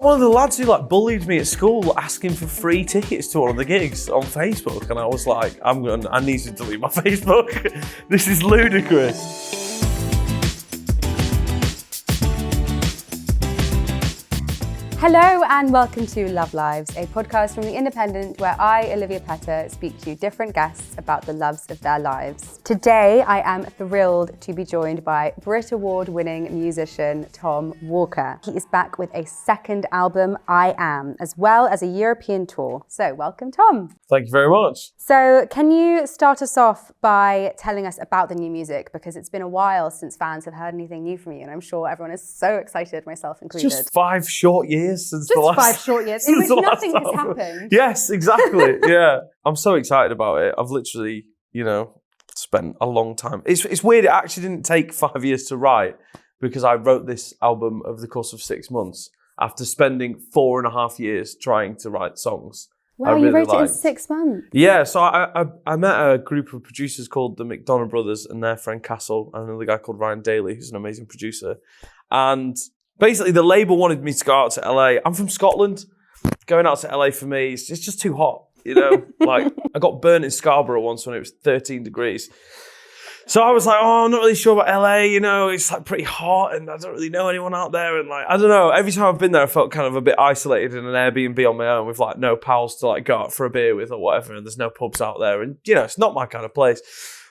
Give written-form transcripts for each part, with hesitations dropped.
One of the lads who like bullied me at school asking for free tickets to one of the gigs on Facebook, and I was like, I need to delete my Facebook. This is ludicrous. Hello and welcome to Love Lives, a podcast from The Independent where I, Olivia Petter, speak to different guests about the loves of their lives. Today, I am thrilled to be joined by BRIT Award winning musician Tom Walker. He is back with a second album, I Am, as well as a European tour. So welcome, Tom. Thank you very much. So can you start us off by telling us about the new music? Because it's been a while since fans have heard anything new from you, and I'm sure everyone is so excited, myself included. Just 5 short years since the last. Just 5 short years in which nothing has happened. Yes, exactly. Yeah, I'm so excited about it. I've literally, spent a long time. It's weird. It actually didn't take 5 years to write because I wrote this album over the course of 6 months after spending 4.5 years trying to write songs. Wow, you wrote it in 6 months. Yeah, so I met a group of producers called the McDonough brothers and their friend Castle, and another guy called Ryan Daly, who's an amazing producer. And basically, the label wanted me to go out to LA. I'm from Scotland. Going out to LA for me, it's just too hot, Like, I got burnt in Scarborough once when it was 13 degrees. So I was like, I'm not really sure about LA, it's like pretty hot and I don't really know anyone out there. And like, I don't know, every time I've been there, I felt kind of a bit isolated in an Airbnb on my own with like no pals to like go out for a beer with or whatever. And there's no pubs out there. And, it's not my kind of place.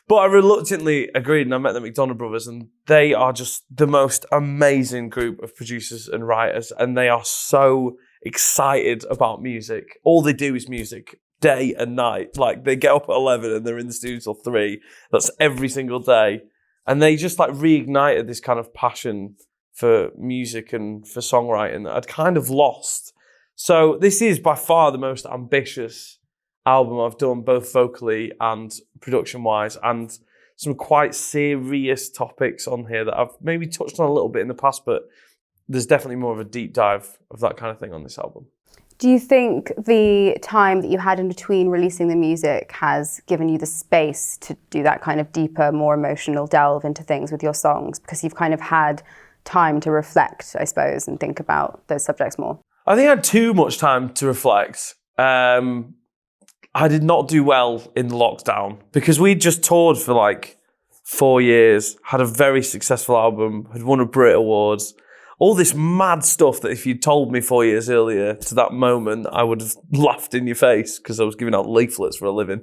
But I reluctantly agreed and I met the McDonough brothers and they are just the most amazing group of producers and writers. And they are so excited about music. All they do is music. Day and night. Like they get up at 11 and they're in the studio till 3. That's every single day. And they just like reignited this kind of passion for music and for songwriting that I'd kind of lost. So this is by far the most ambitious album I've done, both vocally and production wise, and some quite serious topics on here that I've maybe touched on a little bit in the past, but there's definitely more of a deep dive of that kind of thing on this album. Do you think the time that you had in between releasing the music has given you the space to do that kind of deeper, more emotional delve into things with your songs? Because you've kind of had time to reflect, I suppose, and think about those subjects more. I think I had too much time to reflect. I did not do well in lockdown because we'd just toured for like 4 years, had a very successful album, had won a BRIT Award. All this mad stuff that if you'd told me 4 years earlier to that moment, I would have laughed in your face because I was giving out leaflets for a living.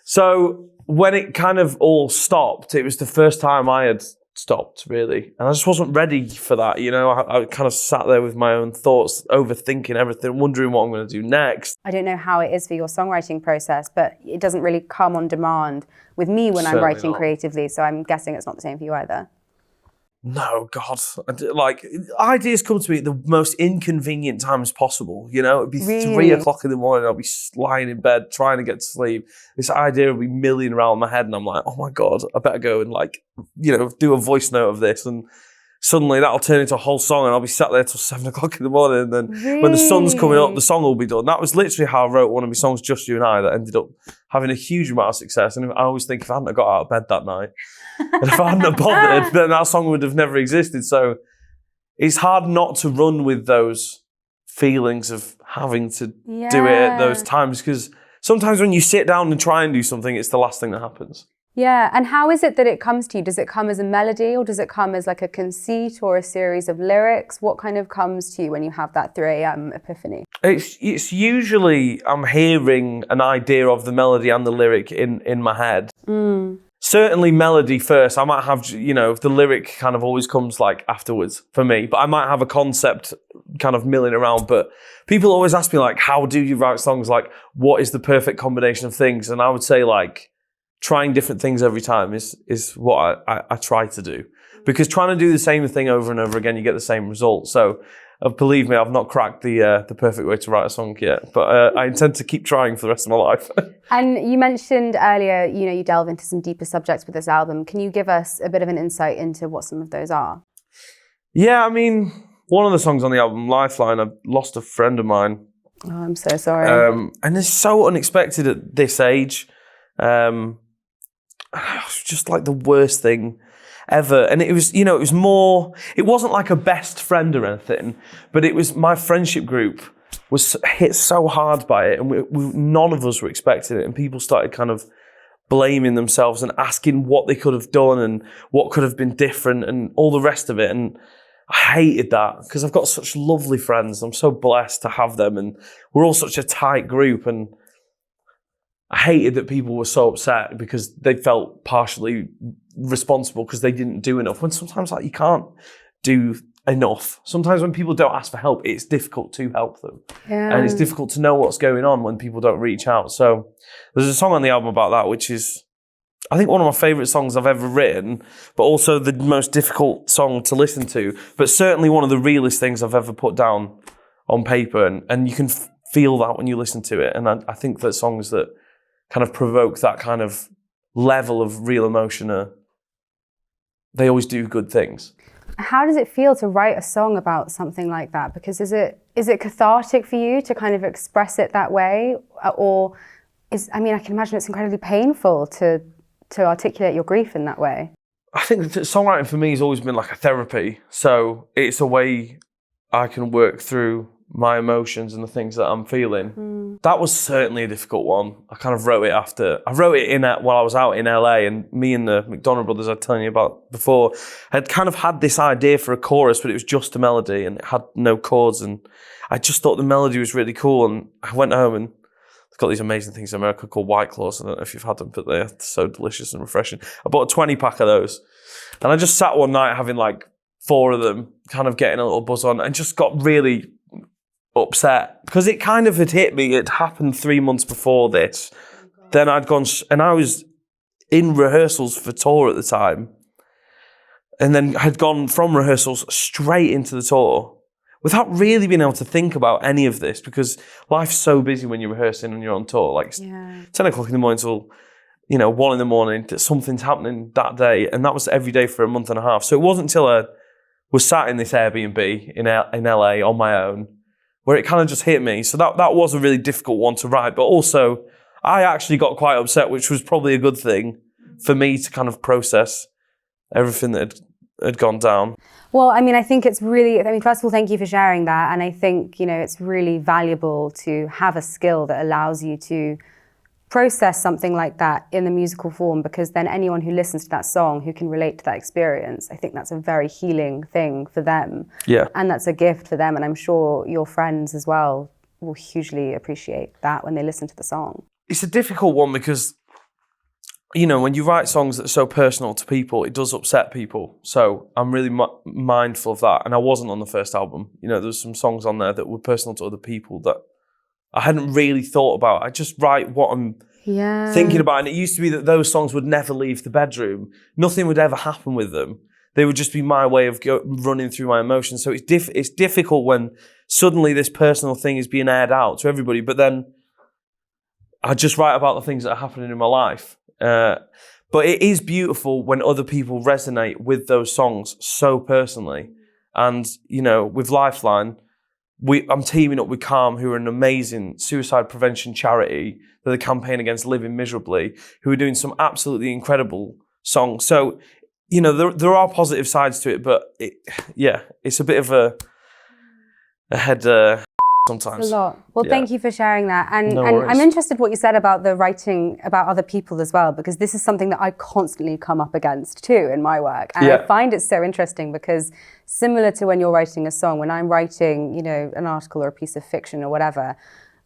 So when it kind of all stopped, it was the first time I had stopped, really. And I just wasn't ready for that, I kind of sat there with my own thoughts, overthinking everything, wondering what I'm going to do next. I don't know how it is for your songwriting process, but it doesn't really come on demand with me when I'm writing creatively. So I'm guessing it's not the same for you either. No, God. Like, ideas come to me at the most inconvenient times possible, It'd be Really? 3 o'clock in the morning, I'll be lying in bed trying to get to sleep. This idea would be milling around my head and I'm like, oh my God, I better go and do a voice note of this. And suddenly that'll turn into a whole song and I'll be sat there till 7 o'clock in the morning. And then when the sun's coming up, the song will be done. That was literally how I wrote one of my songs, Just You and I, that ended up having a huge amount of success. And I always think if I hadn't have got out of bed that night, and if I hadn't have bothered, then that song would have never existed. So it's hard not to run with those feelings of having to do it at those times, because sometimes when you sit down and try and do something, it's the last thing that happens. Yeah, and how is it that it comes to you? Does it come as a melody or does it come as like a conceit or a series of lyrics? What kind of comes to you when you have that 3 a.m. epiphany? It's usually I'm hearing an idea of the melody and the lyric in my head. Certainly melody first. I might have, the lyric kind of always comes like afterwards for me, but I might have a concept kind of milling around. But people always ask me like, how do you write songs? Like, what is the perfect combination of things? And I would say like, trying different things every time is what I try to do. Because trying to do the same thing over and over again, you get the same result. So believe me, I've not cracked the perfect way to write a song yet, but I intend to keep trying for the rest of my life. And you mentioned earlier, you delve into some deeper subjects with this album. Can you give us a bit of an insight into what some of those are? Yeah, I mean, one of the songs on the album, Lifeline, I've lost a friend of mine. Oh, I'm so sorry. And it's so unexpected at this age. It's just like the worst thing ever. And it was, it was more, it wasn't like a best friend or anything, but it was my friendship group was hit so hard by it, and none of us were expecting it, and people started kind of blaming themselves and asking what they could have done and what could have been different and all the rest of it. And I hated that because I've got such lovely friends. I'm so blessed to have them, and we're all such a tight group. And I hated that people were so upset because they felt partially responsible because they didn't do enough. When sometimes you can't do enough. Sometimes when people don't ask for help, it's difficult to help them. Yeah. And it's difficult to know what's going on when people don't reach out. So there's a song on the album about that, which is, I think, one of my favourite songs I've ever written, but also the most difficult song to listen to, but certainly one of the realest things I've ever put down on paper. And you can feel that when you listen to it. And I think that songs that kind of provoke that kind of level of real emotion they always do good things. How does it feel to write a song about something like that? Because is it cathartic for you to kind of express it that way? Or I can imagine it's incredibly painful to articulate your grief in that way. I think that songwriting for me has always been like a therapy. So it's a way I can work through my emotions and the things that I'm feeling. That was certainly a difficult one. I kind of wrote it while I was out in LA, and me and the McDonough brothers I was telling you about before had kind of had this idea for a chorus, but it was just a melody and it had no chords, and I just thought the melody was really cool. And I went home, and they've got these amazing things in America called White Claws. I don't know if you've had them, but they're so delicious and refreshing. I bought a 20-pack of those, and I just sat one night having like 4 of them, kind of getting a little buzz on, and just got really upset because it kind of had hit me. It happened 3 months before this. Then I'd gone, and I was in rehearsals for tour at the time, and then had gone from rehearsals straight into the tour without really being able to think about any of this, because life's so busy when you're rehearsing and you're on tour. Like 10 o'clock in the morning till 1 in the morning, that something's happening that day, and that was every day for a month and a half. So it wasn't until I was sat in this Airbnb in LA on my own where it kind of just hit me. So that was a really difficult one to write, but also I actually got quite upset, which was probably a good thing for me to kind of process everything that had gone down. Well, I think it's really, first of all, thank you for sharing that. And I think, it's really valuable to have a skill that allows you to process something like that in the musical form, because then anyone who listens to that song who can relate to that experience, I think that's a very healing thing for them. Yeah. And that's a gift for them. And I'm sure your friends as well will hugely appreciate that when they listen to the song. It's a difficult one because, when you write songs that are so personal to people, it does upset people. So I'm really mindful of that. And I wasn't on the first album. There's some songs on there that were personal to other people that I hadn't really thought about. I just write what I'm thinking about. And it used to be that those songs would never leave the bedroom. Nothing would ever happen with them. They would just be my way of running through my emotions. So it's difficult when suddenly this personal thing is being aired out to everybody. But then I just write about the things that are happening in my life. But it is beautiful when other people resonate with those songs so personally. And, with Lifeline, I'm teaming up with Calm, who are an amazing suicide prevention charity. They're the Campaign Against Living Miserably, who are doing some absolutely incredible songs. So, there are positive sides to it, but it's a bit of a head sometimes. It's a lot. Well, thank you for sharing that. And worries. I'm interested what you said about the writing about other people as well, because this is something that I constantly come up against too in my work. And I find it so interesting because similar to when you're writing a song, when I'm writing, an article or a piece of fiction or whatever,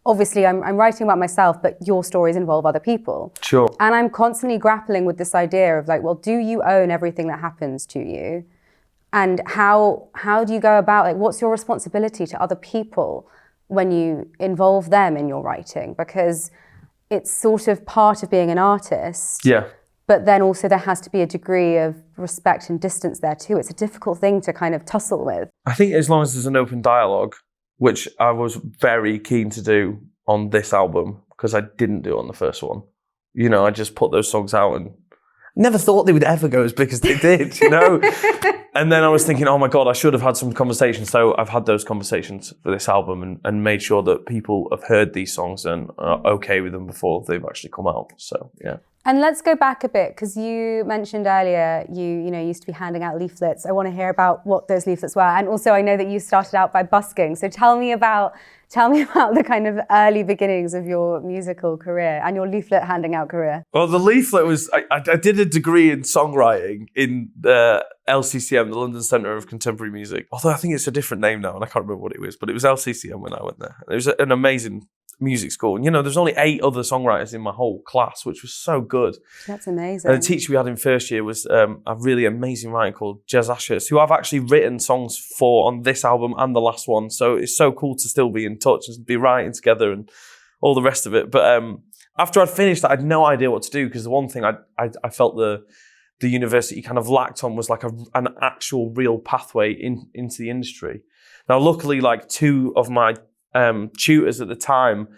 obviously I'm writing about myself, but your stories involve other people. Sure. And I'm constantly grappling with this idea of do you own everything that happens to you? And how do you go about, what's your responsibility to other people when you involve them in your writing? Because it's sort of part of being an artist. Yeah. But then also there has to be a degree of respect and distance there too. It's a difficult thing to kind of tussle with. I think as long as there's an open dialogue, which I was very keen to do on this album, because I didn't do it on the first one. I just put those songs out and never thought they would ever go as big as they did, And then I was thinking, oh my God, I should have had some conversations. So I've had those conversations for this album and made sure that people have heard these songs and are okay with them before they've actually come out. So, yeah. And let's go back a bit, because you mentioned earlier you used to be handing out leaflets. I want to hear about what those leaflets were. And also I know that you started out by busking. So tell me about the kind of early beginnings of your musical career and your leaflet handing out career. Well, the leaflet was, I did a degree in songwriting in the LCCM, the London Centre of Contemporary Music. Although I think it's a different name now and I can't remember what it was, but it was LCCM when I went there. It was an amazing music school. And, there's only 8 other songwriters in my whole class, which was so good. That's amazing. And the teacher we had in first year was a really amazing writer called Jez Ashurst, who I've actually written songs for on this album and the last one. So it's so cool to still be in touch and be writing together and all the rest of it. But after I'd finished that, I had no idea what to do, because the one thing I felt the university kind of lacked on was like an actual real pathway into the industry. Now, luckily, like 2 of my tutors at the time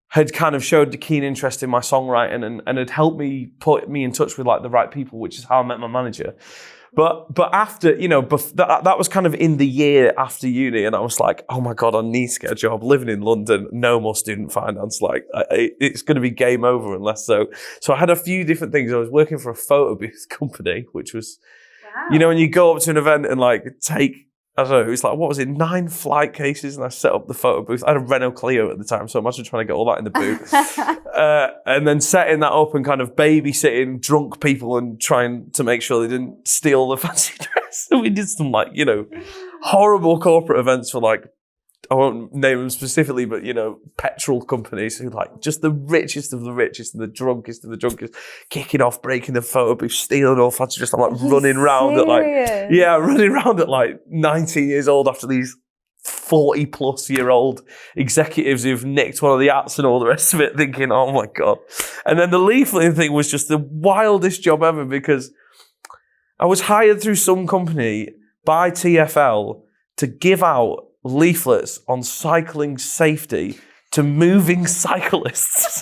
had kind of showed a keen interest in my songwriting and had helped me put me in touch with like the right people, which is how I met my manager. But after, that was kind of in the year after uni, and I was like, oh my God, I need to get a job living in London, no more student finance. Like, it's going to be game over unless so. So I had a few different things. I was working for a photo booth company, which was, wow. When you go up to an event and like take, I don't know, it was like, what was it, 9 flight cases, and I set up the photo booth. I had a Renault Clio at the time, so imagine trying to get all that in the booth. And then setting that up and kind of babysitting drunk people and trying to make sure they didn't steal the fancy dress. So we did some horrible corporate events for like, I won't name them specifically, but, petrol companies who like just the richest of the richest and the drunkest of the drunkest, kicking off, breaking the photo booth, stealing all fancy dress. I'm like running around at like 19 years old after these 40 plus year old executives who've nicked one of the hats and all the rest of it, thinking, oh my God. And then the leafleting thing was just the wildest job ever, because I was hired through some company by TfL to give out leaflets on cycling safety to moving cyclists.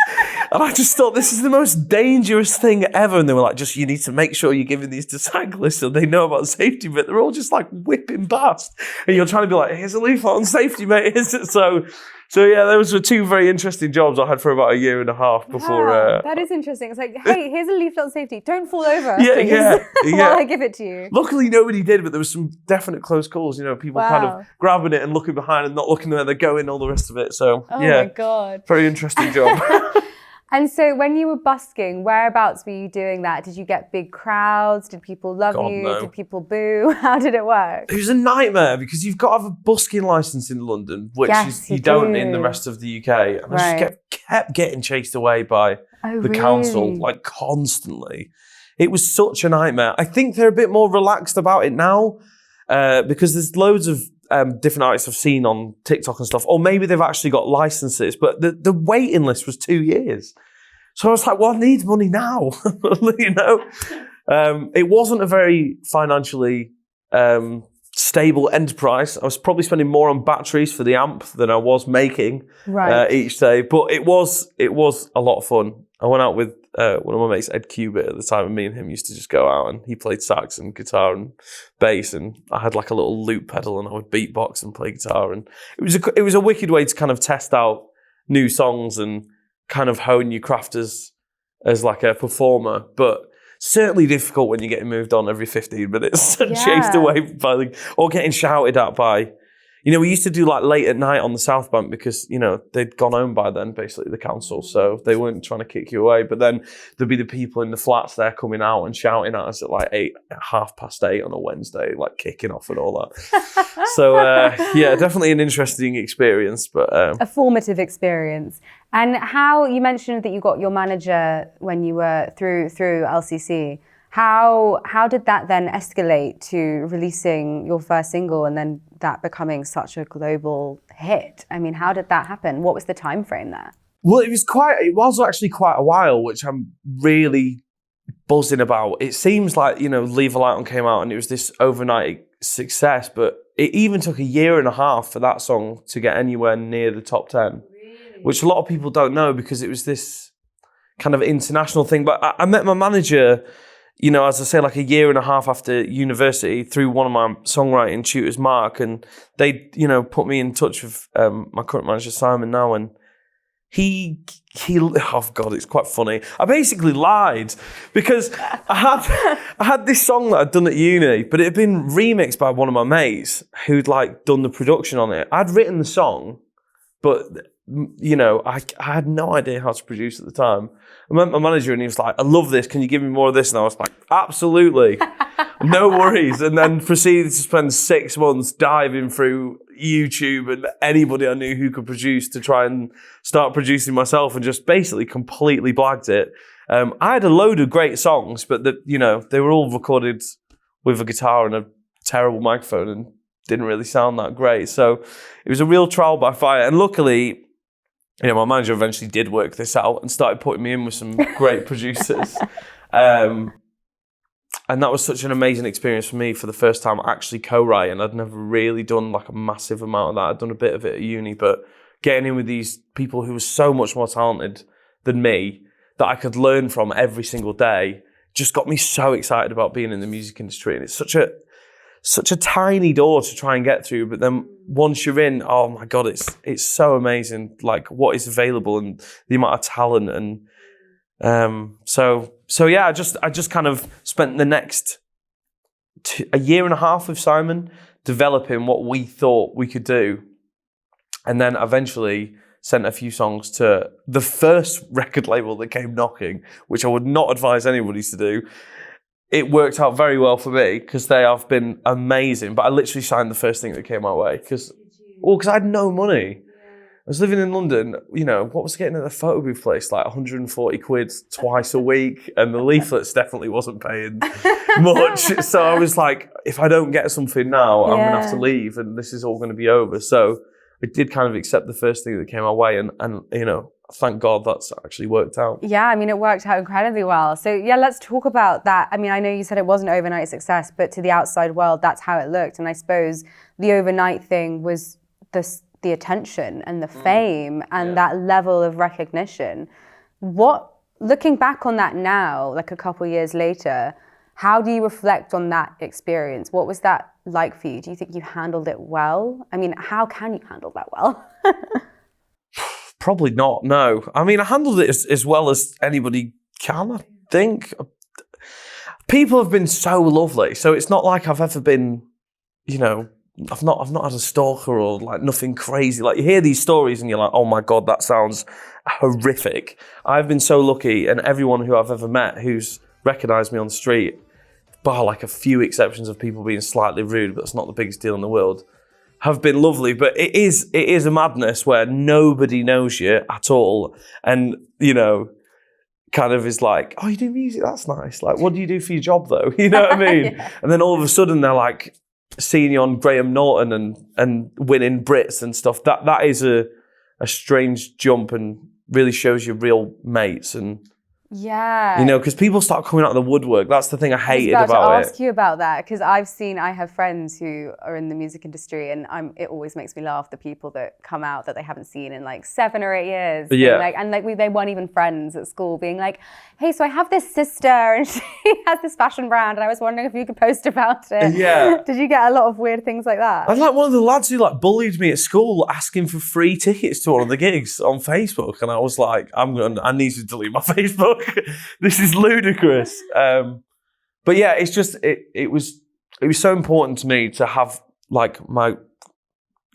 And I just thought, this is the most dangerous thing ever. And they were like, you need to make sure you're giving these to cyclists so they know about safety. But they're all just like whipping past. And you're trying to be like, here's a leaflet on safety, mate. So yeah, those were 2 very interesting jobs I had for about a year and a half before. Wow, that is interesting. It's like, hey, here's a leaflet on safety. Don't fall over. Yeah. While I give it to you. Luckily, nobody did, but there was some definite close calls. People kind of grabbing it and looking behind and not looking where they're going, all the rest of it. So my God, very interesting job. And so when you were busking, whereabouts were you doing that? Did you get big crowds? Did people love you? No. Did people boo? How did it work? It was a nightmare, because you've got to have a busking license in London, which you don't in the rest of the UK. And I just kept getting chased away by the council, like constantly. It was such a nightmare. I think they're a bit more relaxed about it now, because there's loads of different artists I've seen on TikTok and stuff, or maybe they've actually got licenses, but the waiting list was 2 years. So I was like, well, I need money now. It wasn't a very financially stable enterprise. I was probably spending more on batteries for the amp than I was making each day, but it was a lot of fun. I went out with one of my mates, Ed Cubitt, at the time, and me and him used to just go out, and he played sax and guitar and bass, and I had like a little loop pedal, and I would beatbox and play guitar, and it was a wicked way to kind of test out new songs and kind of hone your craft as like a performer, but certainly difficult when you're getting moved on every 15 minutes and chased away or getting shouted at by. We used to do like late at night on the South Bank because, they'd gone home by then, basically, the council. So they weren't trying to kick you away. But then there'd be the people in the flats there coming out and shouting at us at like 8:30 on a Wednesday, like kicking off and all that. So, definitely an interesting experience. But a formative experience. And how, you mentioned that you got your manager when you were through LCC. How did that then escalate to releasing your first single and then that becoming such a global hit? I mean, how did that happen? What was the time frame there? Well, it was actually quite a while, which I'm really buzzing about. It seems like, Leave a Light On came out and it was this overnight success, but it even took a year and a half for that song to get anywhere near the top 10, which a lot of people don't know because it was this kind of international thing. But I met my manager, as I say, like a year and a half after university through one of my songwriting tutors, Mark, and they, put me in touch with my current manager, Simon, now, and oh God, it's quite funny. I basically lied because I had this song that I'd done at uni, but it had been remixed by one of my mates who'd like done the production on it. I'd written the song, but I had no idea how to produce at the time. I met my manager and he was like, I love this. Can you give me more of this? And I was like, absolutely. No worries. And then proceeded to spend 6 months diving through YouTube and anybody I knew who could produce to try and start producing myself, and just basically completely blagged it. I had a load of great songs, but they were all recorded with a guitar and a terrible microphone and didn't really sound that great. So it was a real trial by fire. And luckily, my manager eventually did work this out and started putting me in with some great producers. And that was such an amazing experience for me for the first time actually co-writing. I'd never really done like a massive amount of that. I'd done a bit of it at uni, but getting in with these people who were so much more talented than me that I could learn from every single day just got me so excited about being in the music industry. And it's such a tiny door to try and get through, but then once you're in, oh my God, it's so amazing, like what is available and the amount of talent. And so yeah, I just kind of spent the next a year and a half with Simon developing what we thought we could do, and then eventually sent a few songs to the first record label that came knocking, which I would not advise anybody to do. It worked out very well for me because they have been amazing. But I literally signed the first thing that came my way because I had no money. I was living in London, what was getting at the photo booth place? Like 140 quid twice a week. And the leaflets definitely wasn't paying much. So I was like, if I don't get something now, I'm going to have to leave and this is all going to be over. So I did kind of accept the first thing that came my way. And thank God that's actually worked out. Yeah, I mean, it worked out incredibly well. So yeah, let's talk about that. I mean, I know you said it wasn't overnight success, but to the outside world, that's how it looked. And I suppose the overnight thing was the attention and the fame and that level of recognition. Looking back on that now, like a couple of years later, how do you reflect on that experience? What was that like for you? Do you think you handled it well? I mean, how can you handle that well? Probably not, no. I mean, I handled it as well as anybody can, I think. People have been so lovely. So it's not like I've ever been, I've not had a stalker or like nothing crazy. Like you hear these stories and you're like, oh my God, that sounds horrific. I've been so lucky, and everyone who I've ever met who's recognised me on the street, bar like a few exceptions of people being slightly rude, but that's not the biggest deal in the world, have been lovely. But it is a madness where nobody knows you at all. And, kind of is like, oh, you do music? That's nice. Like, what do you do for your job though? You know what I mean? Yeah. And then all of a sudden they're like seeing you on Graham Norton and winning Brits and stuff. That is a strange jump and really shows you real mates. And yeah, because people start coming out of the woodwork. That's the thing I hated about it. I was about to ask you about that because I have friends who are in the music industry, and it always makes me laugh, the people that come out that they haven't seen in like 7 or 8 years. Yeah. They weren't even friends at school, being like, hey, so I have this sister and she has this fashion brand and I was wondering if you could post about it. Yeah. Did you get a lot of weird things like that? I was like one of the lads who like bullied me at school asking for free tickets to one of the gigs on Facebook, and I was like, I need to delete my Facebook. This is ludicrous. But yeah, it's just it was so important to me to have like my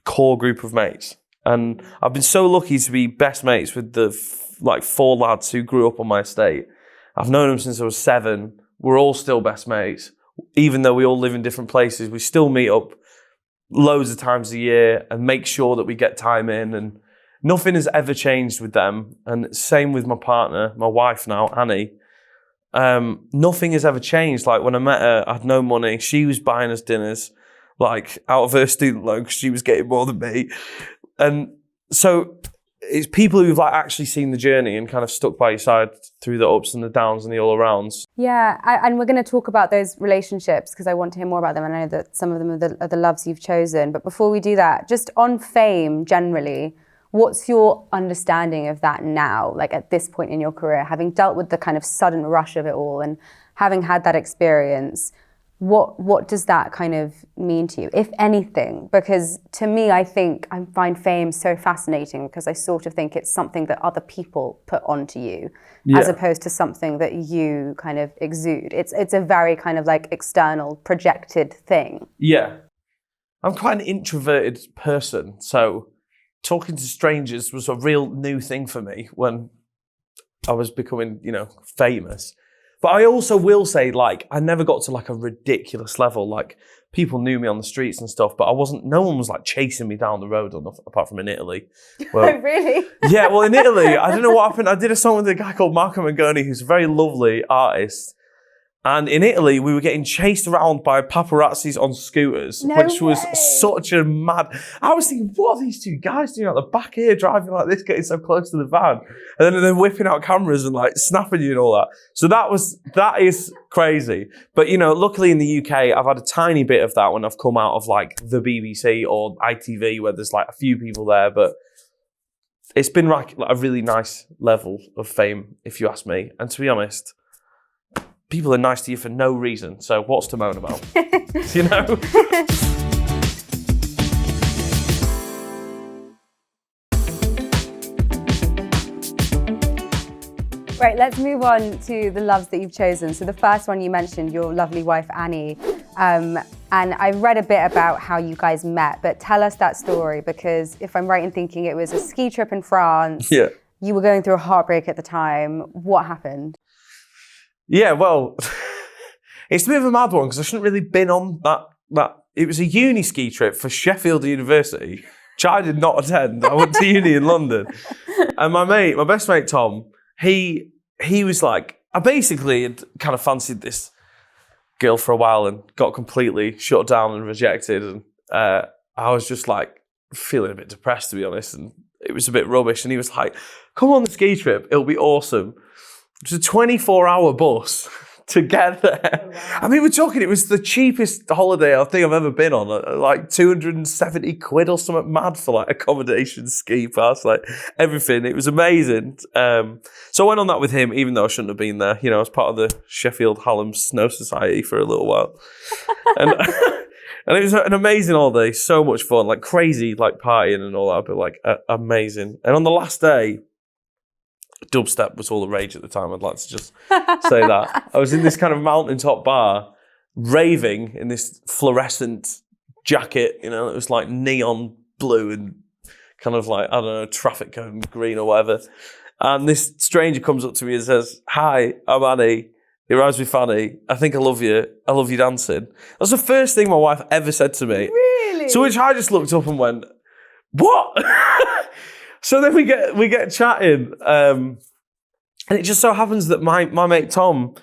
core group of mates, and I've been so lucky to be best mates with the 4 lads who grew up on my estate. I've known them since I was 7. We're all still best mates, even though we all live in different places. We still meet up loads of times a year and make sure that we get time in, and nothing has ever changed with them. And same with my partner, my wife now, Annie. Nothing has ever changed. Like when I met her, I had no money. She was buying us dinners, like out of her student loan, because she was getting more than me. And so it's people who've like actually seen the journey and kind of stuck by your side through the ups and the downs and the all arounds. Yeah, and we're going to talk about those relationships because I want to hear more about them. I know that some of them are the loves you've chosen. But before we do that, just on fame generally, what's your understanding of that now, like at this point in your career, having dealt with the kind of sudden rush of it all and having had that experience? What does that kind of mean to you, if anything? Because to me, I find fame so fascinating because I sort of think it's something that other people put onto you as opposed to something that you kind of exude. It's a very kind of like external projected thing. Yeah. I'm quite an introverted person, so talking to strangers was a real new thing for me when I was becoming, famous. But I also will say, like, I never got to like a ridiculous level. Like, people knew me on the streets and stuff, but no one was like chasing me down the road or nothing, apart from in Italy. Well, Really? Yeah, well, in Italy, I don't know what happened. I did a song with a guy called Marco Mangoni, who's a very lovely artist. And in Italy, we were getting chased around by paparazzis on scooters, which was such a mad... I was thinking, what are these two guys doing out the back here, driving like this, getting so close to the van? And then they're whipping out cameras and like snapping you and all that. So that is crazy. But, luckily in the UK, I've had a tiny bit of that when I've come out of like the BBC or ITV, where there's like a few people there. But it's been like a really nice level of fame, if you ask me. And to be honest... people are nice to you for no reason, so what's to moan about? Right, let's move on to the loves that you've chosen. So the first one you mentioned, your lovely wife, Annie. And I read a bit about how you guys met, but tell us that story, because if I'm right in thinking it was a ski trip in France. Yeah. You were going through a heartbreak at the time. What happened? Yeah, well, it's a bit of a mad one because I shouldn't really been on that. It was a uni ski trip for Sheffield University, which I did not attend. I went to uni in London. And my best mate, Tom, he was like, I basically had kind of fancied this girl for a while and got completely shut down and rejected. And I was just like feeling a bit depressed, to be honest. And it was a bit rubbish. And he was like, come on the ski trip. It'll be awesome. It was a 24-hour bus to get there. Oh, wow. I mean, we're talking, it was the cheapest holiday I think I've ever been on, like 270 quid or something mad for like accommodation, ski pass, like everything. It was amazing. So I went on that with him, even though I shouldn't have been there. I was part of the Sheffield Hallam Snow Society for a little while. And it was an amazing holiday, so much fun, like crazy, like partying and all that, but like amazing. And on the last day, dubstep was all the rage at the time. I'd like to just say that. I was in this kind of mountaintop bar, raving in this fluorescent jacket, it was like neon blue and kind of like, I don't know, traffic cone green or whatever. And this stranger comes up to me and says, "Hi, I'm Annie. It rhymes with Fanny. I think I love you. I love you dancing." That's the first thing my wife ever said to me. Really? So which I just looked up and went, "What?" So then we get chatting, and it just so happens that my mate Tom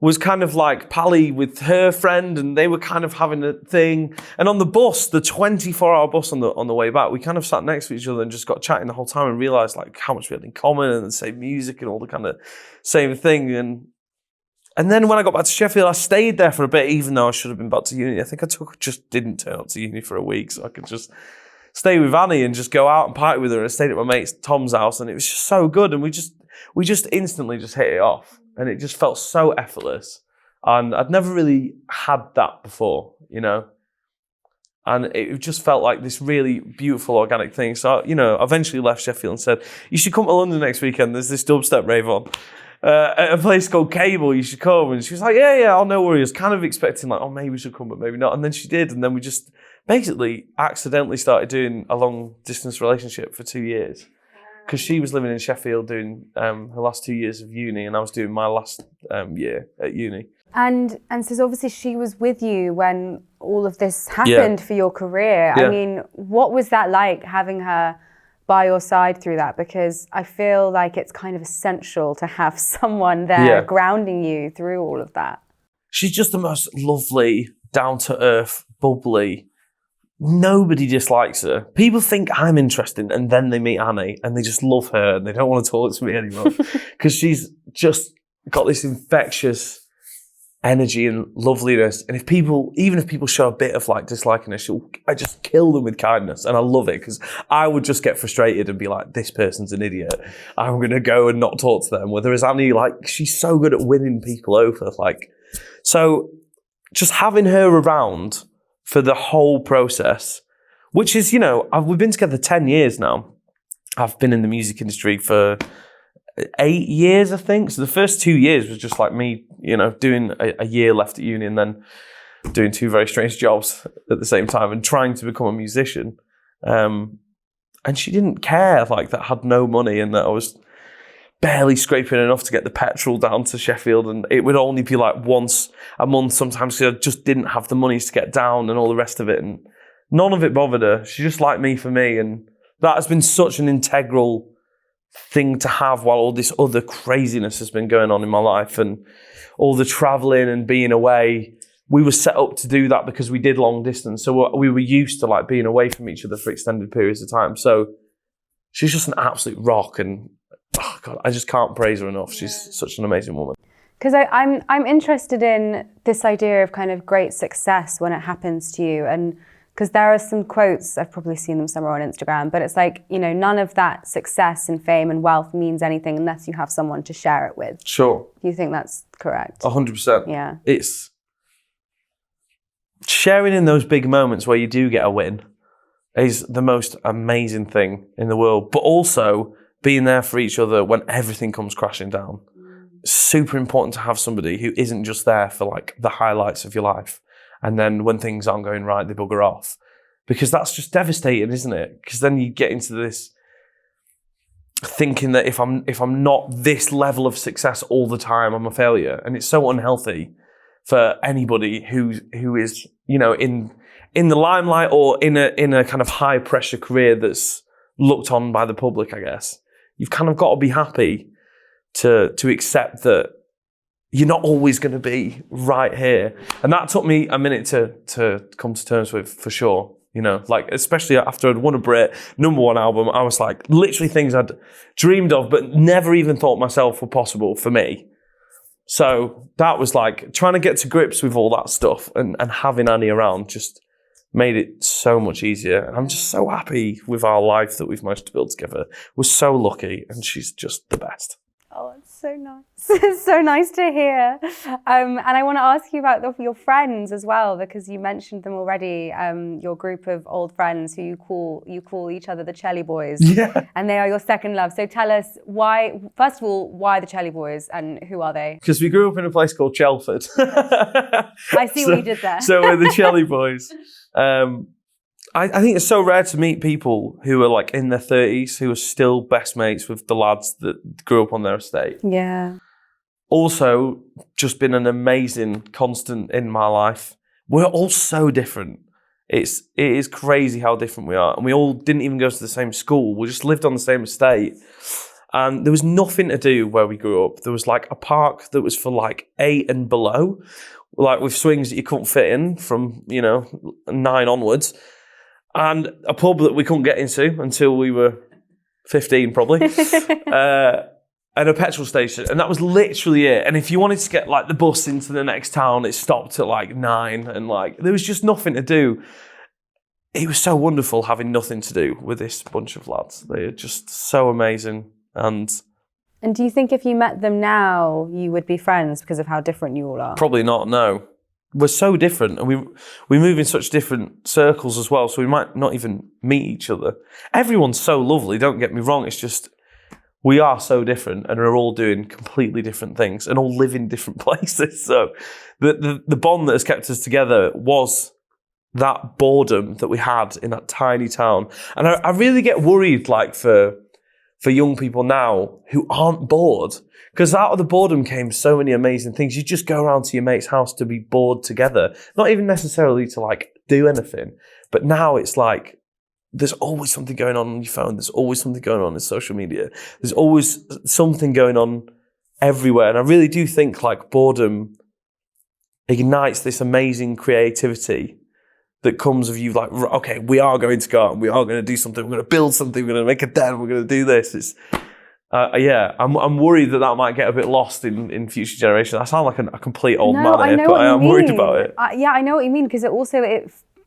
was kind of like pally with her friend, and they were kind of having a thing. And on the bus, the 24-hour bus on the way back, we kind of sat next to each other and just got chatting the whole time and realised like how much we had in common and the same music and all the kind of same thing. And then when I got back to Sheffield, I stayed there for a bit, even though I should have been back to uni. I think just didn't turn up to uni for a week, so I could just stay with Annie and just go out and party with her. And I stayed at my mate Tom's house, and it was just so good. And we just instantly just hit it off, and it just felt so effortless. And I'd never really had that before, And it just felt like this really beautiful organic thing. So, I eventually left Sheffield and said, "You should come to London next weekend. There's this dubstep rave on at a place called Cable. You should come." And she was like, yeah, I'll no worries. Kind of expecting like, oh, maybe we should come, but maybe not. And then she did. And then we just basically accidentally started doing a long distance relationship for 2 years. Because she was living in Sheffield doing her last 2 years of uni, and I was doing my last year at uni. And so obviously she was with you when all of this happened for your career. Yeah. I mean, what was that like, having her by your side through that? Because I feel like it's kind of essential to have someone there grounding you through all of that. She's just the most lovely, down-to-earth, bubbly. Nobody dislikes her. People think I'm interesting, and then they meet Annie and they just love her and they don't want to talk to me anymore because she's just got this infectious energy and loveliness. And even if people show a bit of like disliking her, I just kill them with kindness, and I love it because I would just get frustrated and be like, "This person's an idiot. I'm going to go and not talk to them." Whereas Annie, like, she's so good at winning people over. Like, so just having her around for the whole process, which is, we've been together 10 years now. I've been in the music industry for 8 years, I think. So the first 2 years was just like me, doing a year left at uni and then doing 2 very strange jobs at the same time and trying to become a musician. And she didn't care, like, that I had no money and that I was barely scraping enough to get the petrol down to Sheffield, and it would only be like once a month sometimes because I just didn't have the money to get down and all the rest of it, and none of it bothered her. She just liked me for me, and that has been such an integral thing to have while all this other craziness has been going on in my life and all the traveling and being away. We were set up to do that because we did long distance, so we were used to like being away from each other for extended periods of time. So she's just an absolute rock, and oh God, I just can't praise her enough. She's such an amazing woman. Because I'm interested in this idea of kind of great success when it happens to you, and because there are some quotes, I've probably seen them somewhere on Instagram, but it's like, none of that success and fame and wealth means anything unless you have someone to share it with. Sure. Do you think that's correct? 100%. Yeah. It's sharing in those big moments where you do get a win is the most amazing thing in the world, but also being there for each other when everything comes crashing down. It's super important to have somebody who isn't just there for like the highlights of your life, and then when things aren't going right, they bugger off. Because that's just devastating, isn't it? Because then you get into this thinking that if I'm not this level of success all the time, I'm a failure. And it's so unhealthy for anybody who is, in the limelight or in a kind of high pressure career that's looked on by the public, I guess. You've kind of got to be happy to accept that you're not always going to be right here. And that took me a minute to come to terms with, for sure. Like, especially after I'd won a BRIT #1 album, I was like, literally things I'd dreamed of, but never even thought myself were possible for me. So that was like trying to get to grips with all that stuff, and having Annie around just made it so much easier. And I'm just so happy with our life that we've managed to build together. We're so lucky, and she's just the best. Oh, it's so nice. It's so nice to hear. And I want to ask you about your friends as well, because you mentioned them already. Your group of old friends who you call each other the Chelly Boys. Yeah. And they are your second love. So tell us why, first of all, why the Chelly Boys and who are they? Because we grew up in a place called Chelford. I see what you did there. So we're the Chelly Boys. I think it's so rare to meet people who are like in their 30s who are still best mates with the lads that grew up on their estate. Yeah. Also, just been an amazing constant in my life. We're all so different. It is crazy how different we are. And we all didn't even go to the same school. We just lived on the same estate. And there was nothing to do where we grew up. There was like a park that was for like 8 and below, like with swings that you couldn't fit in from, 9 onwards. And a pub that we couldn't get into until we were 15 probably. And a petrol station. And that was literally it. And if you wanted to get like the bus into the next town, it stopped at like 9. And like there was just nothing to do. It was so wonderful having nothing to do with this bunch of lads. They are just so amazing. And do you think if you met them now, you would be friends because of how different you all are? Probably not, no. We're so different, and we move in such different circles as well, so we might not even meet each other. Everyone's so lovely, don't get me wrong, it's just we are so different, and we're all doing completely different things and all live in different places. So the bond that has kept us together was that boredom that we had in that tiny town. And I really get worried like for young people now who aren't bored, because out of the boredom came so many amazing things. You just go around to your mate's house to be bored together, not even necessarily to like do anything. But now it's like there's always something going on your phone. There's always something going on in social media. There's always something going on everywhere. And I really do think like boredom ignites this amazing creativity that comes of you like, okay, we are going to go out and we are going to do something. We're going to build something. We're going to make a den. We're going to do this. It's, I'm worried that might get a bit lost in future generations. I sound like a complete old man here, but I am worried about it. I know what you mean, because it also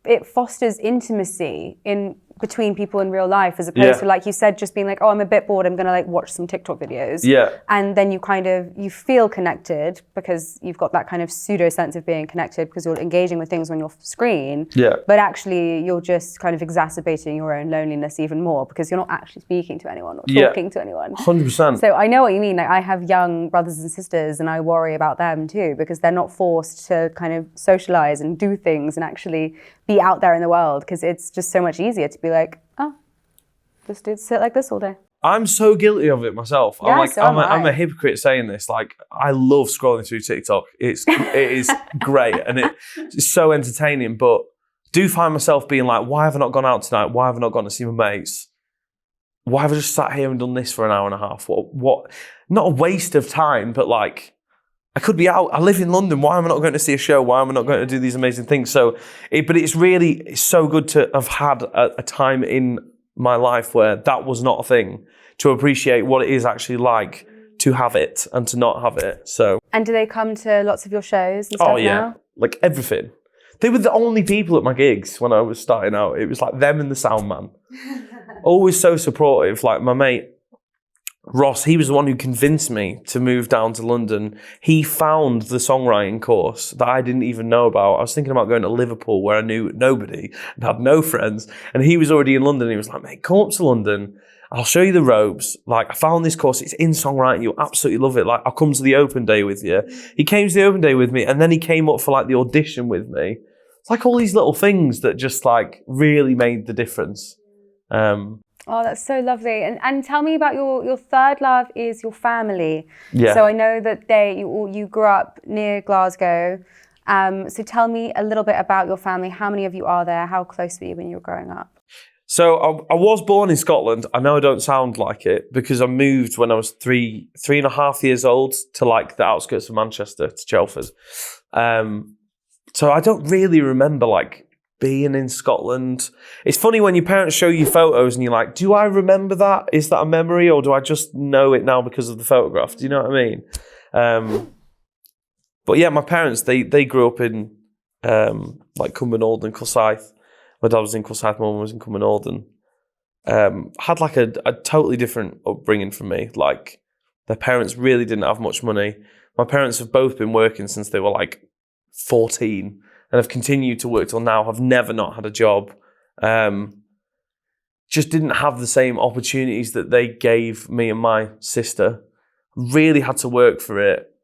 it fosters intimacy in between people in real life, as opposed to, like you said, just being like, oh, I'm a bit bored, I'm gonna like watch some TikTok videos. Yeah. And then you feel connected because you've got that kind of pseudo sense of being connected because you're engaging with things on your screen. Yeah. But actually you're just kind of exacerbating your own loneliness even more because you're not actually speaking to anyone or talking to anyone. 100%. So I know what you mean. Like, I have young brothers and sisters and I worry about them too because they're not forced to kind of socialize and do things and actually be out there in the world, because it's just so much easier to be like, oh, just sit like this all day. I'm so guilty of it myself. Yeah, I'm a hypocrite saying this. Like, I love scrolling through TikTok. It is great and it's so entertaining, but do find myself being like, why have I not gone out tonight? Why have I not gone to see my mates? Why have I just sat here and done this for an hour and a half? What? Not a waste of time, but like, I could be out. I live in London. Why am I not going to see a show? Why am I not going to do these amazing things? So, but it's so good to have had a time in my life where that was not a thing, to appreciate what it is actually like to have it and to not have it. So. And do they come to lots of your shows and stuff now? Like everything. They were the only people at my gigs when I was starting out. It was like them and the sound man. Always so supportive. Like my mate, Ross, he was the one who convinced me to move down to London. He found the songwriting course that I didn't even know about. I was thinking about going to Liverpool where I knew nobody and had no friends. And he was already in London. He was like, mate, come up to London. I'll show you the ropes. Like, I found this course. It's in songwriting. You'll absolutely love it. Like, I'll come to the open day with you. He came to the open day with me and then he came up for like the audition with me. It's like all these little things that just like really made the difference. Oh, that's so lovely. And tell me about your third love is your family. Yeah. So I know that you grew up near Glasgow. So tell me a little bit about your family. How many of you are there? How close were you when you were growing up? So I was born in Scotland. I know I don't sound like it because I moved when I was three and a half years old to like the outskirts of Manchester, to Chelford. So I don't really remember like being in Scotland. It's funny when your parents show you photos and you're like, do I remember that? Is that a memory or do I just know it now because of the photograph? Do you know what I mean? But yeah, my parents, they grew up in like Cumbernauld and Kilsyth. My dad was in Kilsyth, my mum was in Cumbernauld, and had like a totally different upbringing from me. Like, their parents really didn't have much money. My parents have both been working since they were like 14 and have continued to work till now, have never not had a job. Just didn't have the same opportunities that they gave me and my sister. Really had to work for it.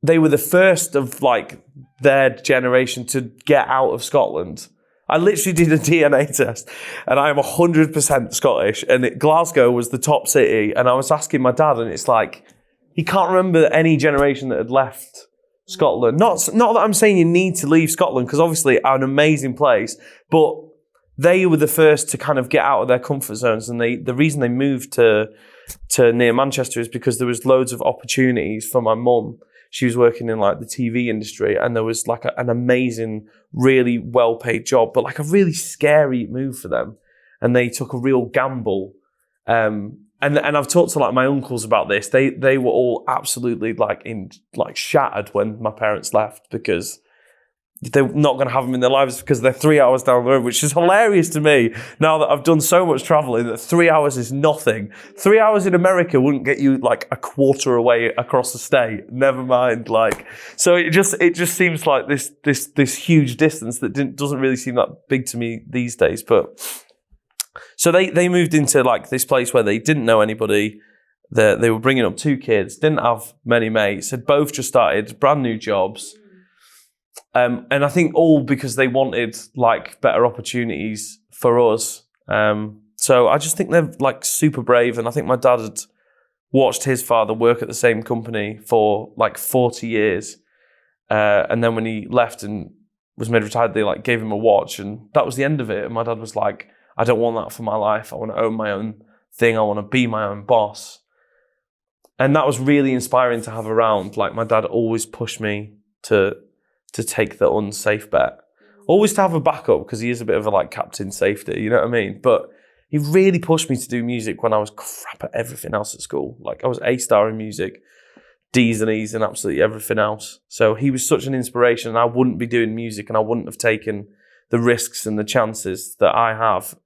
They were the first of like their generation to get out of Scotland. I literally did a DNA test and I am 100% Scottish, and Glasgow was the top city, and I was asking my dad and it's like, he can't remember any generation that had left Scotland. Not that I'm saying you need to leave Scotland, because obviously an amazing place, but they were the first to kind of get out of their comfort zones, and the reason they moved to near Manchester is because there was loads of opportunities for my mum. She was working in like the TV industry, and there was like an amazing, really well-paid job, but like a really scary move for them. And they took a real gamble. And I've talked to like my uncles about this. They were all absolutely like shattered when my parents left, because they're not going to have them in their lives because they're 3 hours down the road, which is hilarious to me now that I've done so much traveling, that 3 hours is nothing. 3 hours in America wouldn't get you like a quarter away across the state, never mind like. So it just seems like this huge distance that doesn't really seem that big to me these days. But so they moved into like this place where they didn't know anybody. They were bringing up 2 kids, didn't have many mates, had both just started brand new jobs. And I think all because they wanted like better opportunities for us. So I just think they're like super brave. And I think my dad had watched his father work at the same company for like 40 years. And then when he left and was made retired, they like gave him a watch, and that was the end of it. And my dad was like, I don't want that for my life. I want to own my own thing. I want to be my own boss. And that was really inspiring to have around. Like, my dad always pushed me to take the unsafe bet. Always to have a backup, because he is a bit of a like captain safety, you know what I mean? But he really pushed me to do music when I was crap at everything else at school. Like, I was A-star in music, D's and E's and absolutely everything else. So he was such an inspiration, and I wouldn't be doing music and I wouldn't have taken the risks and the chances that I have,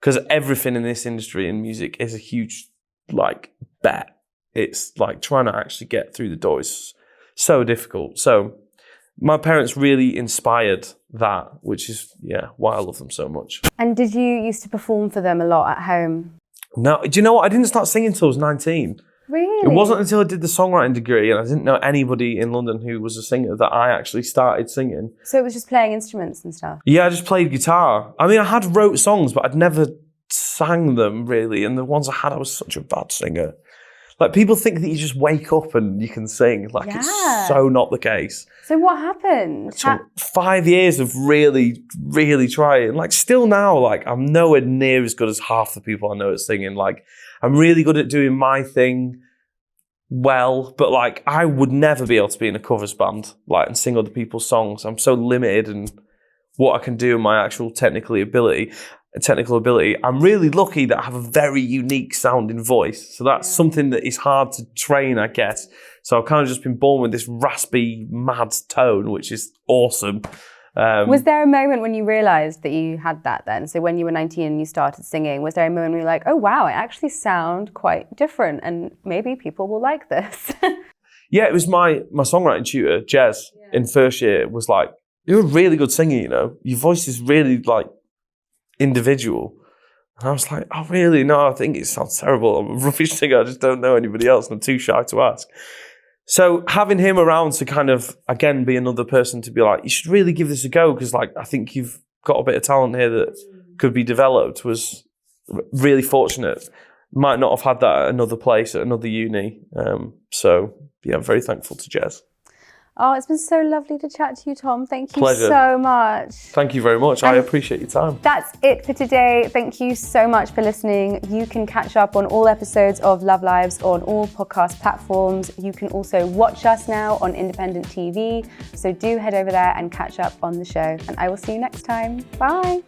because everything in this industry in music is a huge like bet. It's like trying to actually get through the door is so difficult. So my parents really inspired that, which is why I love them so much. And did you used to perform for them a lot at home? No, do you know what? I didn't start singing until I was 19. Really? It wasn't until I did the songwriting degree and I didn't know anybody in London who was a singer that I actually started singing. So it was just playing instruments and stuff? Yeah, I just played guitar. I mean, I had wrote songs, but I'd never sang them really. And the ones I had, I was such a bad singer. Like, people think that you just wake up and you can sing. Like, it's so not the case. So what happened? So 5 years of really, really trying. Like, still now, like, I'm nowhere near as good as half the people I know at singing. Like, I'm really good at doing my thing well, but, like, I would never be able to be in a covers band, like, and sing other people's songs. I'm so limited in what I can do and my actual technical ability. I'm really lucky that I have a very unique sounding voice. So that's something that is hard to train, I guess. So I've kind of just been born with this raspy, mad tone, which is awesome. Was there a moment when you realised that you had that then? So when you were 19 and you started singing, was there a moment where you were like, oh wow, I actually sound quite different and maybe people will like this? Yeah, it was my songwriting tutor, Jez, in first year, was like, you're a really good singer, you know. Your voice is really like individual. And I was like, oh really? No, I think it sounds terrible. I'm a rubbish singer. I just don't know anybody else and I'm too shy to ask. So having him around to kind of, again, be another person to be like, you should really give this a go because like I think you've got a bit of talent here that could be developed, was really fortunate. Might not have had that at another place, at another uni. So yeah, I'm very thankful to Jez. Oh, it's been so lovely to chat to you, Tom. Thank you Pleasure. so much. Thank you very much. I appreciate your time. That's it for today. Thank you so much for listening. You can catch up on all episodes of Love Lives on all podcast platforms. You can also watch us now on independent TV. So do head over there and catch up on the show. And I will see you next time. Bye.